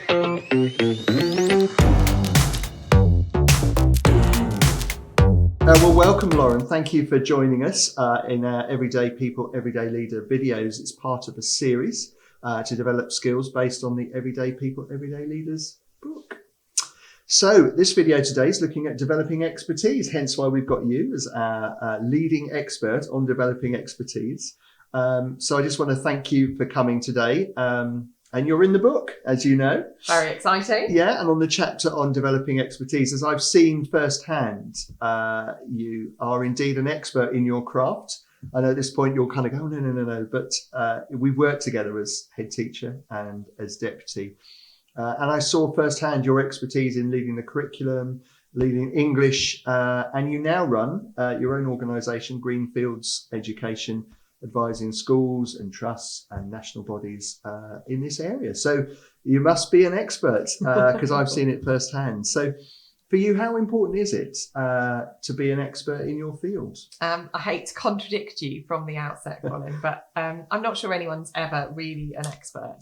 Well, welcome, Lauren. Thank you for joining us in our Everyday People, Everyday Leader videos. It's part of a series to develop skills based on the Everyday People, Everyday Leaders book. So this video today is looking at developing expertise, hence why we've got you as our leading expert on developing expertise. So I just want to thank you for coming today. And you're in the book, as you know. Very exciting. Yeah, and on the chapter on developing expertise, as I've seen firsthand, you are indeed an expert in your craft. I know at this point you're kind of going, no, but we've worked together as head teacher and as deputy. And I saw firsthand your expertise in leading the curriculum, leading English, and you now run your own organisation, Greenfields Education, advising schools and trusts and national bodies in this area. So you must be an expert because I've seen it firsthand. So for you, how important is it to be an expert in your field? I hate to contradict you from the outset, Colin, but I'm not sure anyone's ever really an expert.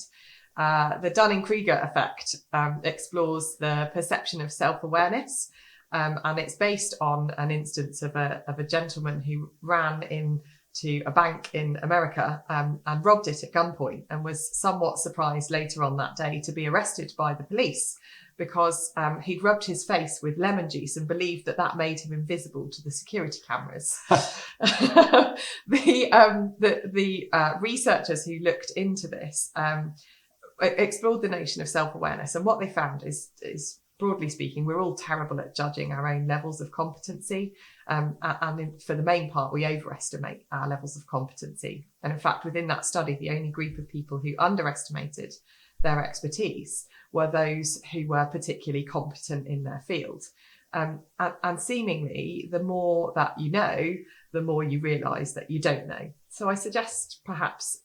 The Dunning-Kruger effect explores the perception of self-awareness, and it's based on an instance of a gentleman who ran into a bank in America and robbed it at gunpoint, and was somewhat surprised later on that day to be arrested by the police because he'd rubbed his face with lemon juice and believed that made him invisible to the security cameras. The researchers who looked into this explored the notion of self-awareness, and what they found is broadly speaking, we're all terrible at judging our own levels of competency. For the main part, we overestimate our levels of competency. And in fact, within that study, the only group of people who underestimated their expertise were those who were particularly competent in their field. And seemingly, the more that you know, the more you realise that you don't know. So I suggest perhaps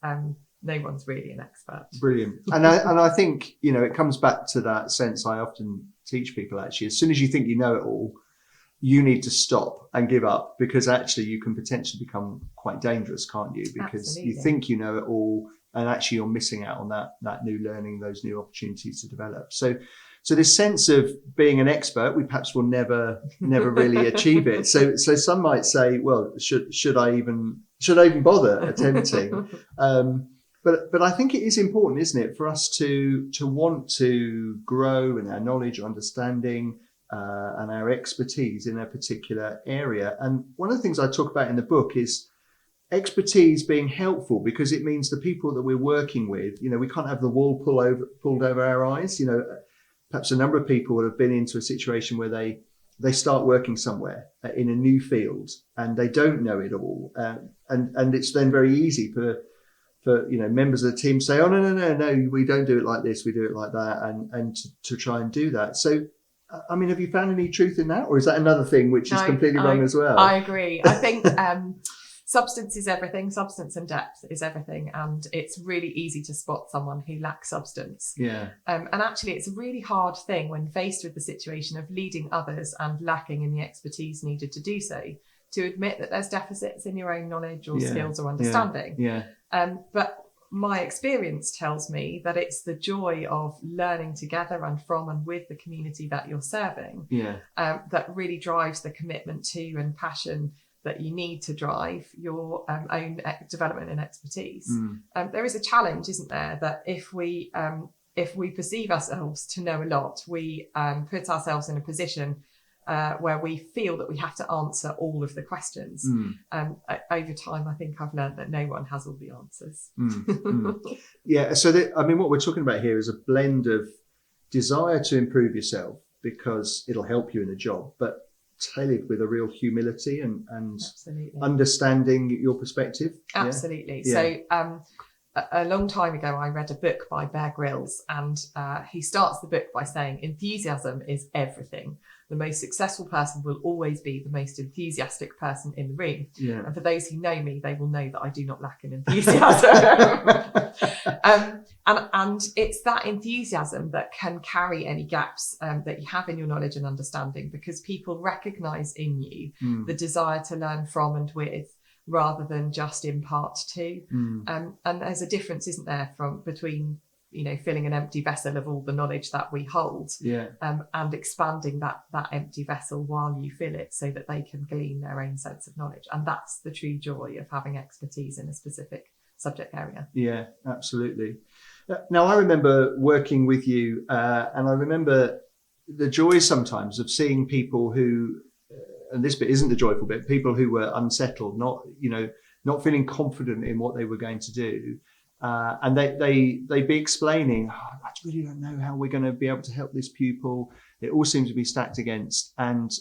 no one's really an expert. Brilliant. And I think, it comes back to that sense I often teach people, actually. As soon as you think you know it all, you need to stop and give up, because actually you can potentially become quite dangerous, can't you? Because Absolutely. You think you know it all, and actually you're missing out on that new learning, those new opportunities to develop. So this sense of being an expert, we perhaps will never really achieve it. So some might say, well, should I even bother attempting? But I think it is important, isn't it, for us to want to grow in our knowledge, understanding, and our expertise in a particular area. And one of the things I talk about in the book is expertise being helpful, because it means the people that we're working with, we can't have the wool pulled over our eyes. Perhaps a number of people have been into a situation where they start working somewhere in a new field and they don't know it all, and it's then very easy for members of the team say, oh no, we don't do it like this, we do it like that, and to try and do that. So I mean, have you found any truth in that, or is that another thing which is completely wrong as well? I agree. I think substance is everything. Substance and depth is everything, and it's really easy to spot someone who lacks substance. Yeah. And actually, it's a really hard thing when faced with the situation of leading others and lacking in the expertise needed to do so, to admit that there's deficits in your own knowledge or skills or understanding. Yeah. But my experience tells me that it's the joy of learning together and from and with the community that you're serving that really drives the commitment to and passion that you need to drive your own development and expertise. There is a challenge, isn't there, that if we perceive ourselves to know a lot, we put ourselves in a position where we feel that we have to answer all of the questions. Over time, I think I've learned that no one has all the answers. Yeah, so what we're talking about here is a blend of desire to improve yourself because it'll help you in the job, but tailored with a real humility and understanding your perspective. Absolutely. Yeah. So a long time ago, I read a book by Bear Grylls, and he starts the book by saying, enthusiasm is everything. The most successful person will always be the most enthusiastic person in the room. Yeah. And for those who know me, they will know that I do not lack in enthusiasm. And it's that enthusiasm that can carry any gaps that you have in your knowledge and understanding, because people recognise in you the desire to learn from and with, rather than just impart to. And there's a difference, isn't there, between filling an empty vessel of all the knowledge that we hold, Yeah. and expanding that empty vessel while you fill it, so that they can glean their own sense of knowledge. And that's the true joy of having expertise in a specific subject area. Yeah, absolutely. Now, I remember working with you, and I remember the joy sometimes of seeing people who, and this bit isn't the joyful bit, people who were unsettled, not feeling confident in what they were going to do. And they'd be explaining, I really don't know how we're going to be able to help this pupil. It all seems to be stacked against. And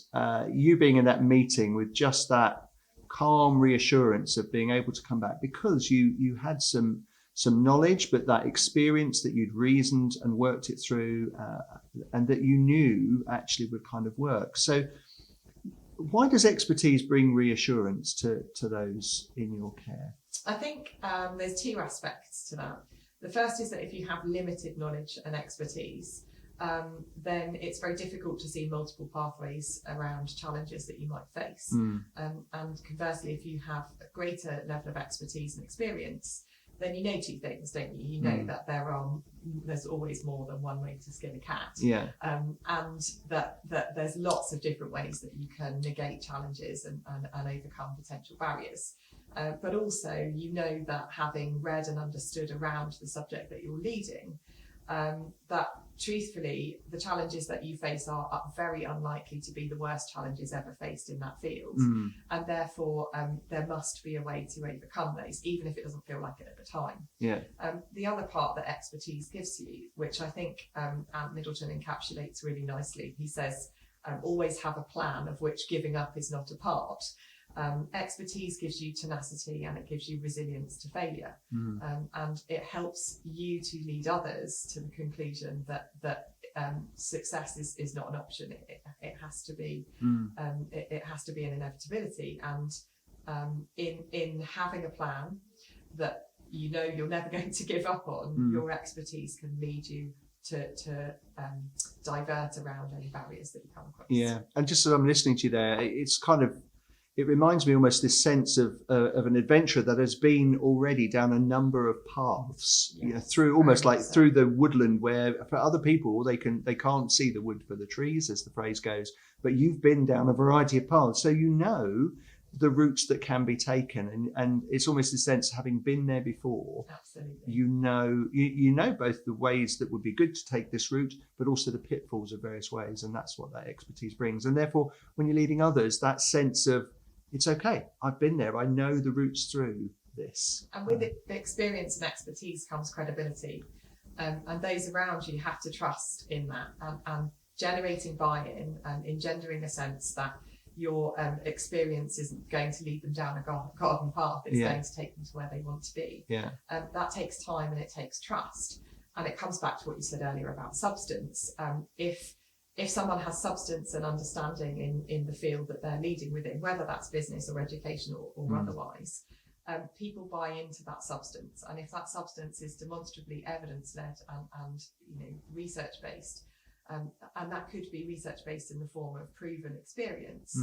you being in that meeting with just that calm reassurance of being able to come back, because you had some knowledge, but that experience that you'd reasoned and worked it through, and that you knew actually would kind of work. So why does expertise bring reassurance to those in your care? I think there's two aspects to that. The first is that if you have limited knowledge and expertise, then it's very difficult to see multiple pathways around challenges that you might face. And conversely, if you have a greater level of expertise and experience, then you know two things, don't you? You know that there's always more than one way to skin a cat. Yeah. And that there's lots of different ways that you can negate challenges and overcome potential barriers. But also, you know that having read and understood around the subject that you're leading, that truthfully, the challenges that you face are very unlikely to be the worst challenges ever faced in that field. And therefore, there must be a way to overcome those, even if it doesn't feel like it at the time. Yeah. The other part that expertise gives you, which I think Ant Middleton encapsulates really nicely, he says, always have a plan of which giving up is not a part. Expertise gives you tenacity and it gives you resilience to failure, and it helps you to lead others to the conclusion that success is not an option. It has to be. It has to be an inevitability. And in having a plan that you're never going to give up on, your expertise can lead you to divert around any barriers that you come across. Yeah, and just as I'm listening to you there, it reminds me almost this sense of an adventurer that has been already down a number of paths, through almost like through the woodland, where for other people they can't see the wood for the trees, as the phrase goes, but you've been down a variety of paths, so you know the routes that can be taken, and it's almost a sense of having been there before. Absolutely. You know both the ways that would be good to take this route, but also the pitfalls of various ways, and that's what that expertise brings. And therefore, when you're leading others, that sense of, it's okay, I've been there, I know the routes through this. And with the experience and expertise comes credibility, and those around you have to trust in that, and generating buy-in and engendering a sense that your experience isn't going to lead them down a garden path, it's going to take them to where they want to be. That takes time and it takes trust, and it comes back to what you said earlier about substance. If someone has substance and understanding in the field that they're leading within, whether that's business or education or otherwise, people buy into that substance. And if that substance is demonstrably evidence-led and research-based, and that could be research-based in the form of proven experience,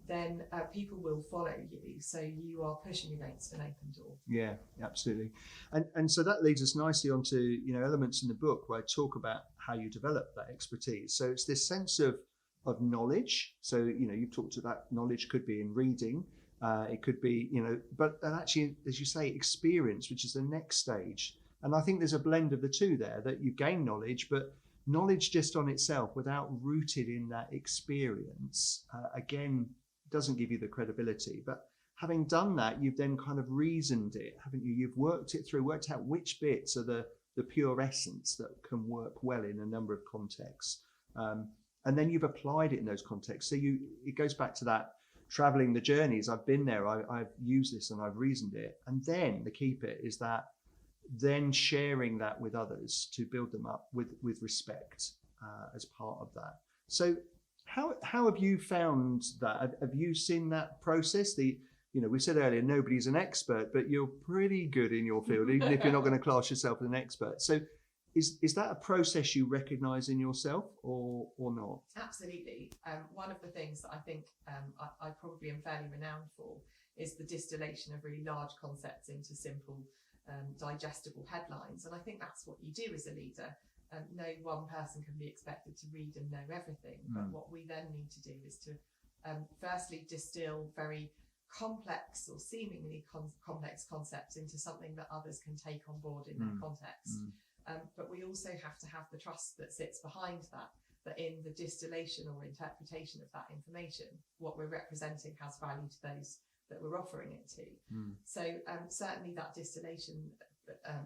then people will follow you. So you are pushing against an open door. Yeah, absolutely. And so that leads us nicely onto elements in the book where I talk about how you develop that expertise. So it's this sense of knowledge. So you've talked about knowledge could be in reading, it could be but actually, as you say, experience, which is the next stage. And I think there's a blend of the two there, that you gain knowledge, but knowledge just on itself, without rooted in that experience, again, doesn't give you the credibility. But having done that, you've then kind of reasoned it, haven't you? You've worked out which bits are the pure essence that can work well in a number of contexts. And then you've applied it in those contexts. So it goes back to that traveling the journeys. I've been there, I've used this and I've reasoned it. And then the key bit is that then sharing that with others to build them up with respect as part of that. So how have you found that? Have you seen that process? We said earlier, nobody's an expert, but you're pretty good in your field, even if you're not going to class yourself as an expert. So is that a process you recognise in yourself or not? Absolutely. One of the things that I think I probably am fairly renowned for is the distillation of really large concepts into simple digestible headlines. And I think that's what you do as a leader. No one person can be expected to read and know everything. But what we then need to do is to firstly distill very complex or seemingly complex concepts into something that others can take on board in their context. But we also have to have the trust that sits behind that in the distillation or interpretation of that information, what we're representing has value to those that we're offering it to. So certainly that distillation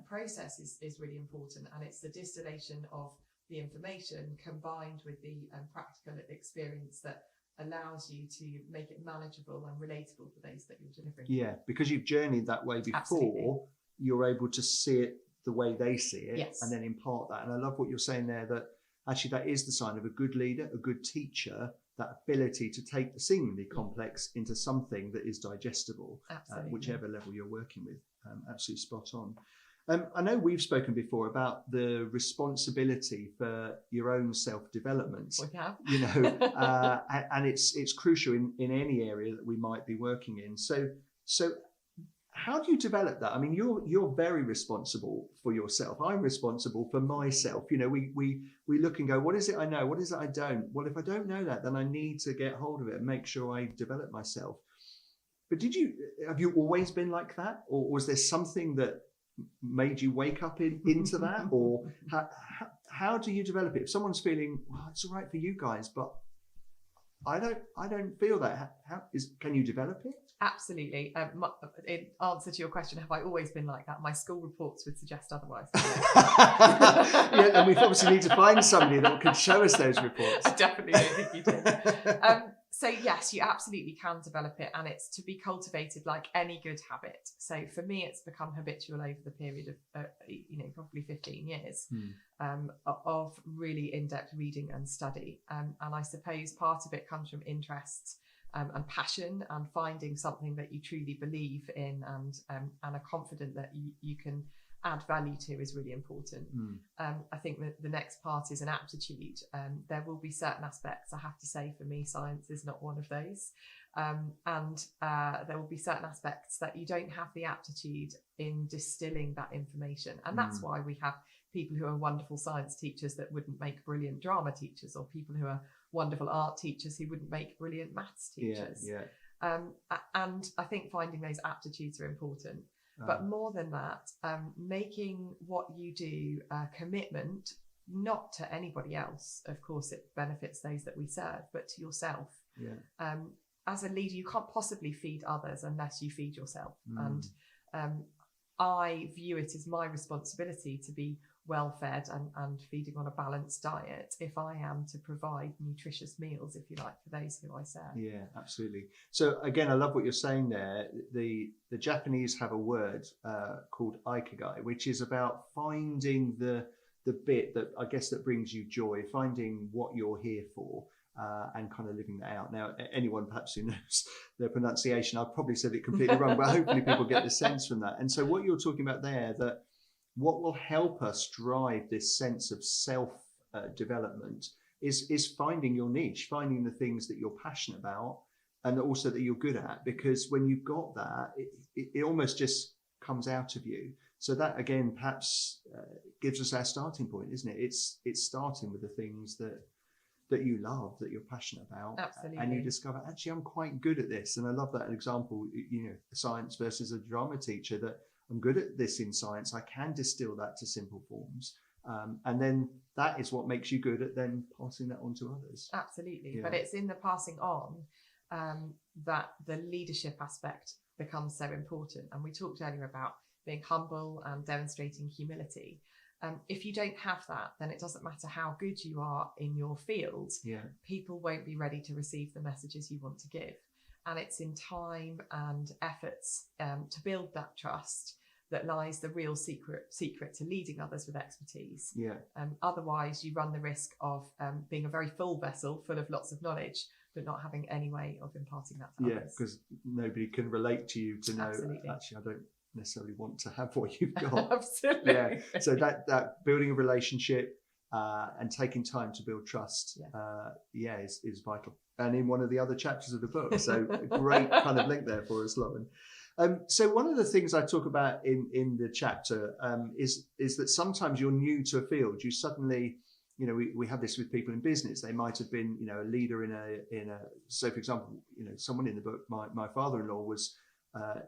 process is really important, and it's the distillation of the information combined with the practical experience that allows you to make it manageable and relatable for those that you're delivering. Yeah, because you've journeyed that way before. Absolutely. You're able to see it the way they see it, Yes. and then impart that. And I love what you're saying there, that actually that is the sign of a good leader, a good teacher, that ability to take the seemingly complex into something that is digestible, whichever level you're working with. Absolutely spot on. I know we've spoken before about the responsibility for your own self-development. We have. You know, and it's crucial in any area that we might be working in. So how do you develop that? I mean, you're very responsible for yourself. I'm responsible for myself. You know, we look and go, what is it I know? What is it I don't? Well, if I don't know that, then I need to get hold of it and make sure I develop myself. But have you always been like that? Or was there something that made you wake up into that? Or how do you develop it? If someone's feeling, well, it's all right for you guys, but I don't feel that. Can you develop it? Absolutely. In answer to your question, have I always been like that? My school reports would suggest otherwise. Yeah, and we obviously need to find somebody that could show us those reports. I definitely don't think you do. So yes, you absolutely can develop it, and it's to be cultivated like any good habit. So for me, it's become habitual over the period of probably 15 years of really in-depth reading and study. And I suppose part of it comes from interest and passion, and finding something that you truly believe in and are confident that you can add value to is really important. I think that the next part is an aptitude. There will be certain aspects, I have to say, for me, science is not one of those. And there will be certain aspects that you don't have the aptitude in distilling that information. And that's why we have people who are wonderful science teachers that wouldn't make brilliant drama teachers, or people who are wonderful art teachers who wouldn't make brilliant maths teachers. And I think finding those aptitudes are important. But more than that, making what you do a commitment, not to anybody else. Of course, it benefits those that we serve, but to yourself. As a leader, you can't possibly feed others unless you feed yourself. And I view it as my responsibility to be well fed and feeding on a balanced diet if I am to provide nutritious meals, if you like, for those who I serve. Yeah, absolutely. So again, I love what you're saying there. The Japanese have a word called ikigai, which is about finding the bit that I guess that brings you joy, finding what you're here for. And kind of living that out. Now, anyone perhaps who knows their pronunciation, I've probably said it completely wrong, but hopefully people get the sense from that. And so what you're talking about there, that what will help us drive this sense of self-development is finding your niche, finding the things that you're passionate about and also that you're good at, because when you've got that, it almost just comes out of you. So that, again, perhaps gives us our starting point, isn't it? It's starting with the things that you love, that you're passionate about. Absolutely. And you discover, actually, I'm quite good at this. And I love that example, science versus a drama teacher, that I'm good at this in science. I can distill that to simple forms. And then that is what makes you good at then passing that on to others. Absolutely. Yeah. But it's in the passing on that the leadership aspect becomes so important. And we talked earlier about being humble and demonstrating humility. If you don't have that, then it doesn't matter how good you are in your field. People won't be ready to receive the messages you want to give. And it's in time and efforts to build that trust that lies the real secret to leading others with expertise. Otherwise, you run the risk of being a very full vessel, full of lots of knowledge, but not having any way of imparting that to others. Because nobody can relate to you to know, actually, I don't necessarily want to have what you've got. Absolutely. So that building a relationship and taking time to build trust is vital, and in one of the other chapters of the book. So a great kind of link there for us, Lauren. So one of the things I talk about in the chapter is that sometimes you're new to a field. You suddenly, we have this with people in business. They might have been, a leader in a. So, for example, someone in the book, my father-in-law was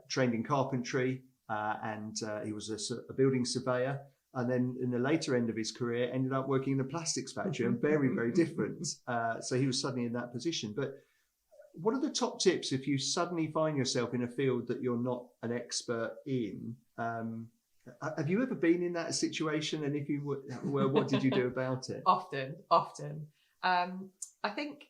trained in carpentry, and he was a building surveyor. And then in the later end of his career, ended up working in a plastics factory, and very, very different. So he was suddenly in that position. But what are the top tips if you suddenly find yourself in a field that you're not an expert in? Have you ever been in that situation? And if you were, well, what did you do about it? Often. I think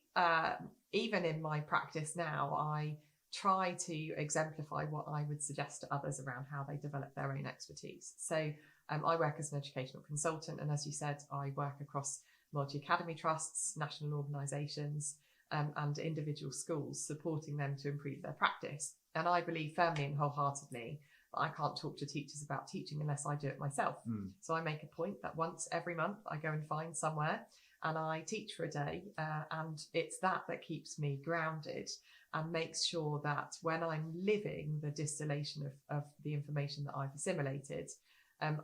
even in my practice now, I try to exemplify what I would suggest to others around how they develop their own expertise. So I work as an educational consultant, and as you said, I work across multi-academy trusts, national organisations, and individual schools, supporting them to improve their practice. And I believe firmly and wholeheartedly that I can't talk to teachers about teaching unless I do it myself. So I make a point that once every month I go and find somewhere and I teach for a day, and it's that keeps me grounded and makes sure that when I'm living the distillation of the information that I've assimilated,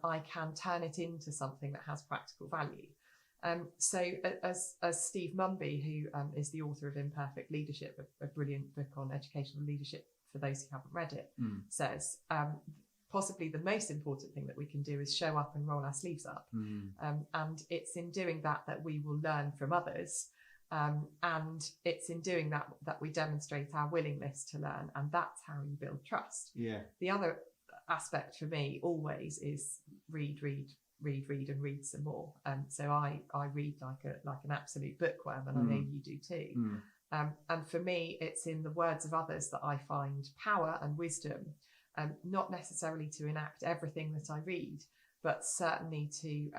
I can turn it into something that has practical value. So as Steve Mumby, who is the author of Imperfect Leadership, a brilliant book on educational leadership for those who haven't read it, says, possibly the most important thing that we can do is show up and roll our sleeves up. And it's in doing that we will learn from others. And it's in doing that we demonstrate our willingness to learn. And that's how you build trust. Yeah. The other aspect for me always is read and read some more. So I read like an absolute bookworm, and I know you do too. And for me, it's in the words of others that I find power and wisdom, not necessarily to enact everything that I read, but certainly to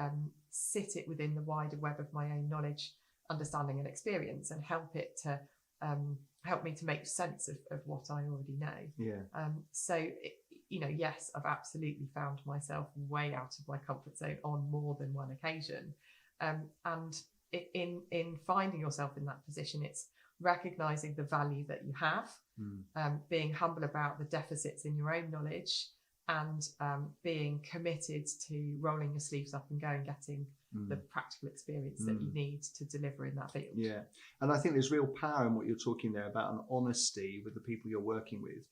sit it within the wider web of my own knowledge, understanding and experience, and help me to make sense of what I already know. Yeah. Yes, I've absolutely found myself way out of my comfort zone on more than one occasion. And in finding yourself in that position, it's recognizing the value that you have, being humble about the deficits in your own knowledge, and being committed to rolling your sleeves up and going getting the practical experience that you need to deliver in that field. Yeah. And I think there's real power in what you're talking there about an honesty with the people you're working with.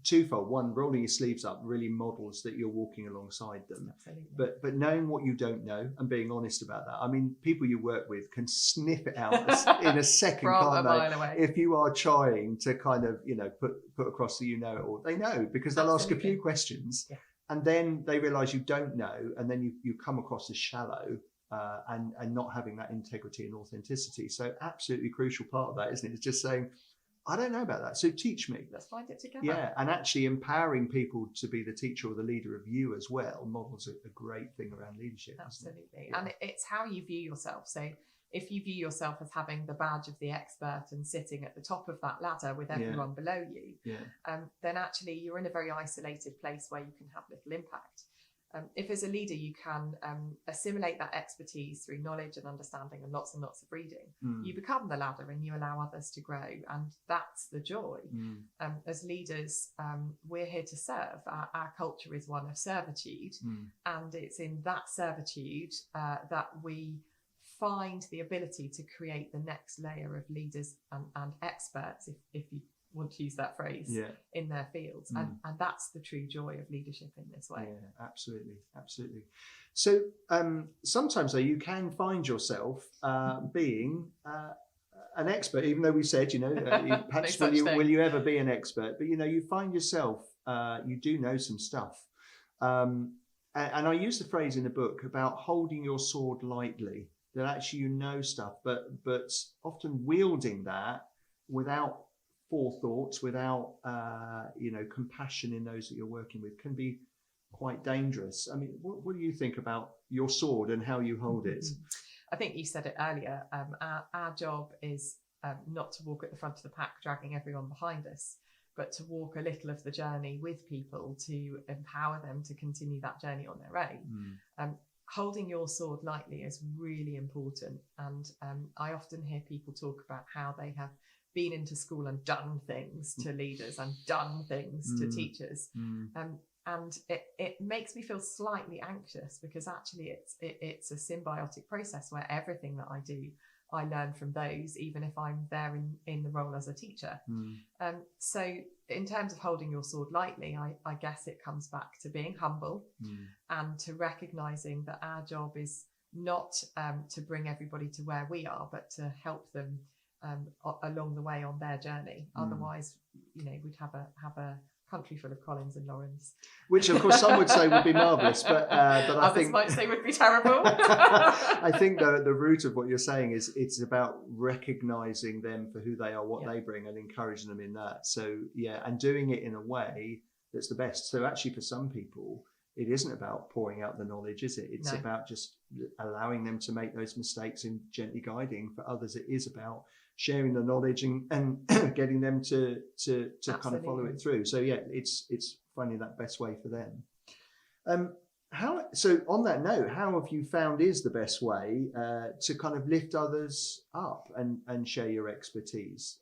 Twofold. One, rolling your sleeves up really models that you're walking alongside them. Absolutely. But knowing what you don't know and being honest about that. I mean, people you work with can sniff it out in a second, From can't a mile away. If you are trying to kind of, put across the know-it-all. They know, because they'll ask a few questions, and then they realise you don't know, and then you come across as shallow. And not having that integrity and authenticity. So absolutely crucial part of that, isn't it? It's just saying, I don't know about that, so teach me. Let's find it together. Yeah, and actually empowering people to be the teacher or the leader of you as well models a great thing around leadership. Absolutely. Yeah. And it's how you view yourself. So if you view yourself as having the badge of the expert and sitting at the top of that ladder with everyone below you, then actually you're in a very isolated place where you can have little impact. If as a leader you can assimilate that expertise through knowledge and understanding and lots of reading, you become the ladder and you allow others to grow, and that's the joy. As leaders, we're here to serve. Our culture is one of servitude, and it's in that servitude that we find the ability to create the next layer of leaders and experts, if you want to use that phrase, in their fields. And that's the true joy of leadership in this way. Yeah, absolutely. So sometimes though you can find yourself being an expert, even though we said, perhaps will you ever be an expert? But you find yourself, you do know some stuff. And I use the phrase in the book about holding your sword lightly, that actually you know stuff, but often wielding that without forethought, without compassion in those that you're working with, can be quite dangerous. I mean, what do you think about your sword and how you hold it? I think you said it earlier. Our job is not to walk at the front of the pack, dragging everyone behind us, but to walk a little of the journey with people to empower them to continue that journey on their own. Holding your sword lightly is really important. And I often hear people talk about how they have been into school and done things to leaders and done things to teachers. And it makes me feel slightly anxious, because actually it's a symbiotic process where everything that I do, I learn from those, even if I'm there in the role as a teacher. So in terms of holding your sword lightly, I guess it comes back to being humble and to recognizing that our job is not to bring everybody to where we are, but to help them along the way on their journey. Otherwise, we'd have a country full of Collins and Laurens, which of course some would say would be marvellous, but I others think might say would be terrible. I think the root of what you're saying is it's about recognizing them for who they are, what they bring, and encouraging them in that. So and doing it in a way that's the best. So actually, for some people, it isn't about pouring out the knowledge, is it? It's about just allowing them to make those mistakes and gently guiding. For others, it is about sharing the knowledge and getting them to kind of follow it through. So it's finding that best way for them. So on that note, how have you found is the best way to kind of lift others up and share your expertise?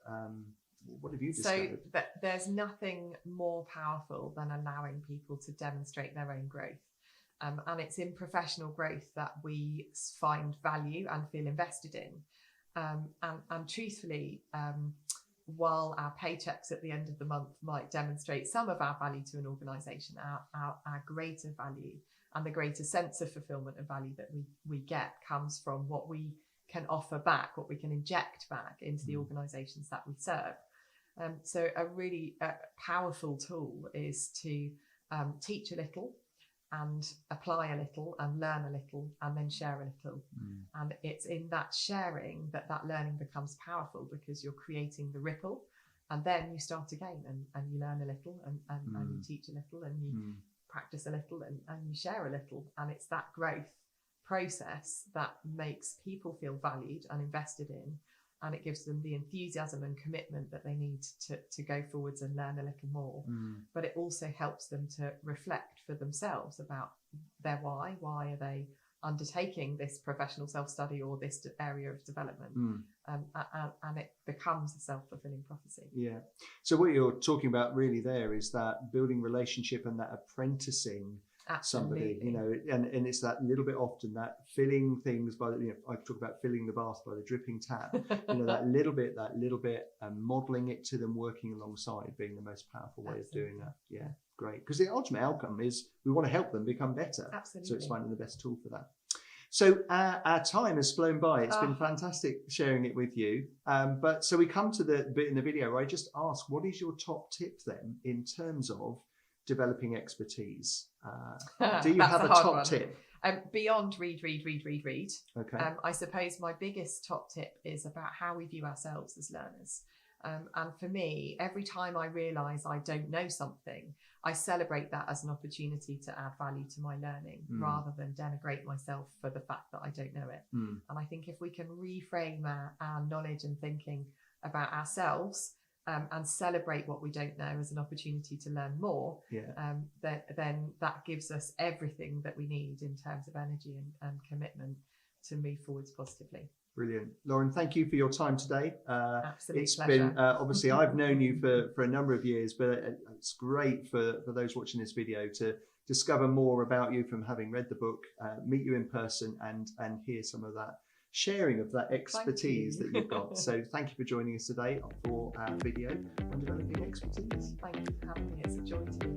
What have you discovered? So there's nothing more powerful than allowing people to demonstrate their own growth. And it's in professional growth that we find value and feel invested in. And truthfully, while our paychecks at the end of the month might demonstrate some of our value to an organisation, our greater value and the greater sense of fulfilment and value that we get comes from what we can offer back, what we can inject back into the organisations that we serve. So a really powerful tool is to teach a little and apply a little and learn a little and then share a little. And it's in that sharing that learning becomes powerful, because you're creating the ripple, and then you start again and you learn a little and you teach a little and you practice a little and you share a little. And it's that growth process that makes people feel valued and invested in, and it gives them the enthusiasm and commitment that they need to go forwards and learn a little more. But it also helps them to reflect for themselves about their why. Why are they undertaking this professional self-study or this area of development? And it becomes a self-fulfilling prophecy. Yeah. So what you're talking about really there is that building relationship and that apprenticing Absolutely. somebody, and it's that little bit often that filling things by, I talk about filling the bath by the dripping tap, that little bit, and modeling it to them, working alongside, being the most powerful way of doing that. Yeah, great. Because the ultimate outcome is we want to help them become better. Absolutely. So it's finding the best tool for that. So our time has flown by. It's been fantastic sharing it with you. But so we come to the bit in the video where I just ask, what is your top tip then in terms of developing expertise? Do you have a top tip? Beyond read. Okay. I suppose my biggest top tip is about how we view ourselves as learners. And for me, every time I realise I don't know something, I celebrate that as an opportunity to add value to my learning rather than denigrate myself for the fact that I don't know it. And I think if we can reframe our knowledge and thinking about ourselves and celebrate what we don't know as an opportunity to learn more, then that gives us everything that we need in terms of energy and commitment to move forwards positively. Brilliant. Lauren, thank you for your time today. Absolute it's pleasure. Been, obviously, I've known you for a number of years, but it's great for those watching this video to discover more about you from having read the book, meet you in person and hear some of that sharing of that expertise that you've got. So thank you for joining us today for our video on developing expertise. Thank you for having me. It's a joy to be